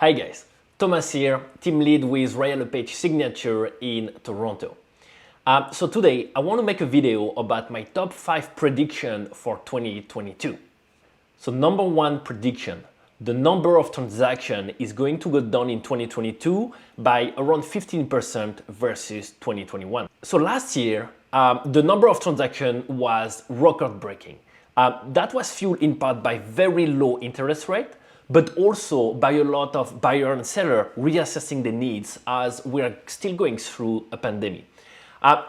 Hi guys, Thomas here, team lead with Royal LePage Signature in Toronto. So today I want to make a video about my top 5 prediction for 2022. So number 1 prediction, the number of transactions is going to go down in 2022 by around 15% versus 2021. So last year, the number of transactions was record breaking. That was fueled in part by very low interest rate, but also by a lot of buyer and seller reassessing the needs as we're still going through a pandemic.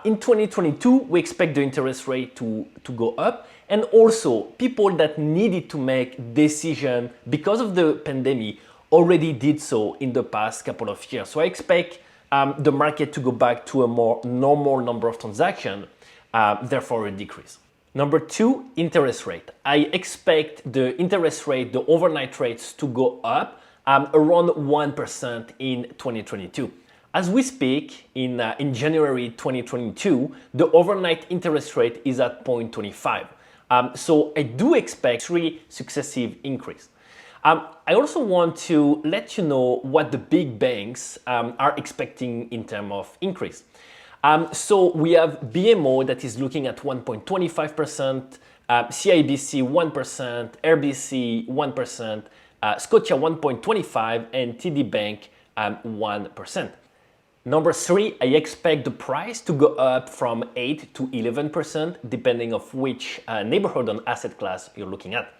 In 2022, we expect the interest rate to go up, and also people that needed to make decisions because of the pandemic already did so in the past couple of years. So I expect the market to go back to a more normal number of transactions, therefore a decrease. Number 2, interest rate. I expect the interest rate, the overnight rates to go up around 1% in 2022. As we speak, in January 2022, the overnight interest rate is at 0.25. So I do expect 3 successive increases. I also want to let you know what the big banks are expecting in terms of increase. So we have BMO that is looking at 1.25%, CIBC 1%, RBC 1%, Scotia 1.25%, and TD Bank 1%. Number 3, I expect the price to go up from 8 to 11%, depending on which neighborhood and asset class you're looking at.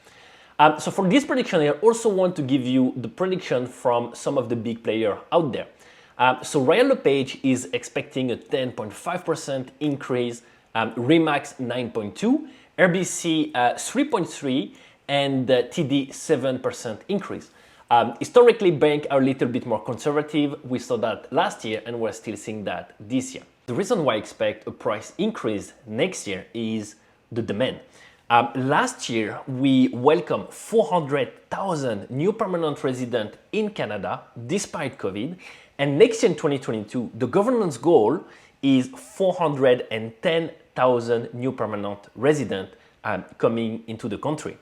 So for this prediction, I also want to give you the prediction from some of the big players out there. So Royal LePage is expecting a 10.5% increase, Remax 9.2%, RBC 3.3%, and TD 7% increase. Historically, banks are a little bit more conservative. We saw that last year and we're still seeing that this year. The reason why I expect a price increase next year is the demand. Last year, we welcomed 400,000 new permanent residents in Canada despite COVID. And next year in 2022, the government's goal is 410,000 new permanent residents coming into the country.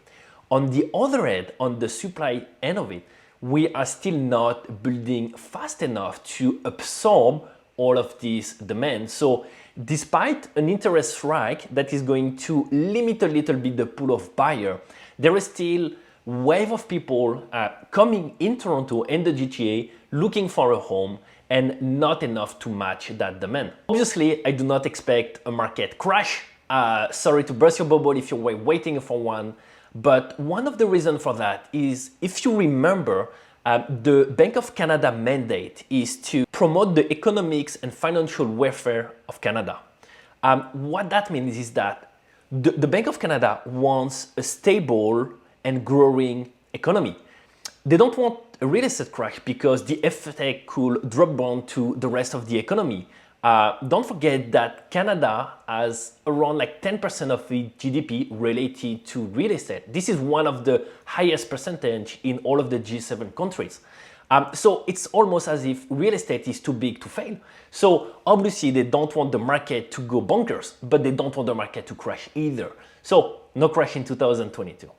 On the other hand, on the supply end of it, we are still not building fast enough to absorb all of this demand. So despite an interest hike that is going to limit a little bit the pool of buyer, there is still a wave of people coming in Toronto and the GTA looking for a home, and not enough to match that demand. Obviously, I do not expect a market crash. Sorry to burst your bubble if you're waiting for one. But one of the reasons for that is, if you remember, the Bank of Canada mandate is to promote the economics and financial welfare of Canada. What that means is that the Bank of Canada wants a stable and growing economy. They don't want a real estate crash because the effect could drop down to the rest of the economy. Don't forget that Canada has around 10% of the GDP related to real estate. This is one of the highest percentage in all of the G7 countries. So it's almost as if real estate is too big to fail. So obviously they don't want the market to go bonkers, but they don't want the market to crash either. So no crash in 2022.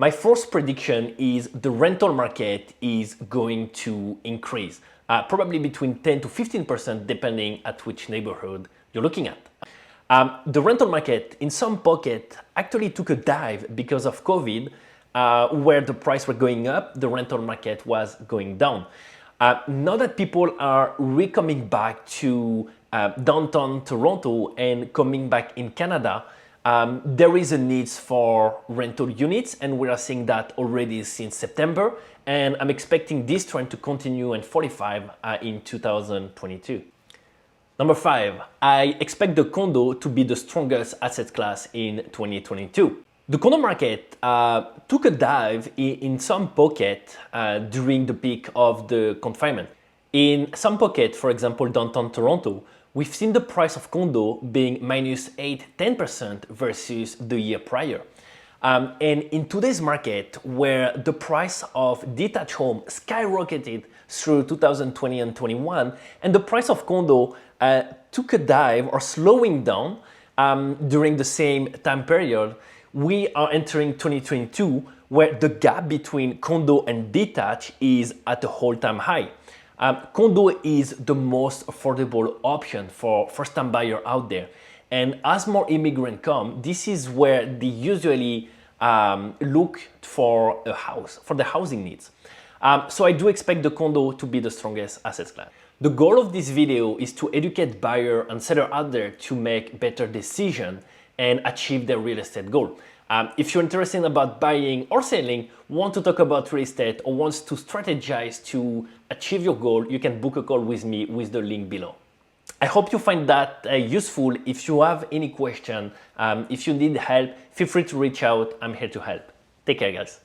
My first prediction is the rental market is going to increase. Probably between 10 to 15% depending at which neighborhood you're looking at. The rental market in some pocket actually took a dive because of COVID, where the price were going up, the rental market was going down. Now that people are coming back to downtown Toronto and coming back in Canada, there is a need for rental units, and we are seeing that already since September, and I'm expecting this trend to continue and fortify in 2022. Number 5, I expect the condo to be the strongest asset class in 2022. The condo market took a dive in some pocket during the peak of the confinement. In some pocket, for example, downtown Toronto, we've seen the price of condo being minus 8–10% versus the year prior. And in today's market, where the price of detached home skyrocketed through 2020 and 21, and the price of condo took a dive or slowing down during the same time period, we are entering 2022 where the gap between condo and detached is at a all-time high. Condo is the most affordable option for first-time buyer out there. And as more immigrants come, this is where they usually look for a house, for the housing needs. So I do expect the condo to be the strongest asset class. The goal of this video is to educate buyer and seller out there to make better decisions and achieve their real estate goal. If you're interested about buying or selling, want to talk about real estate, or wants to strategize to achieve your goal, you can book a call with me with the link below. I hope you find that useful. If you have any question, if you need help, feel free to reach out. I'm here to help. Take care, guys.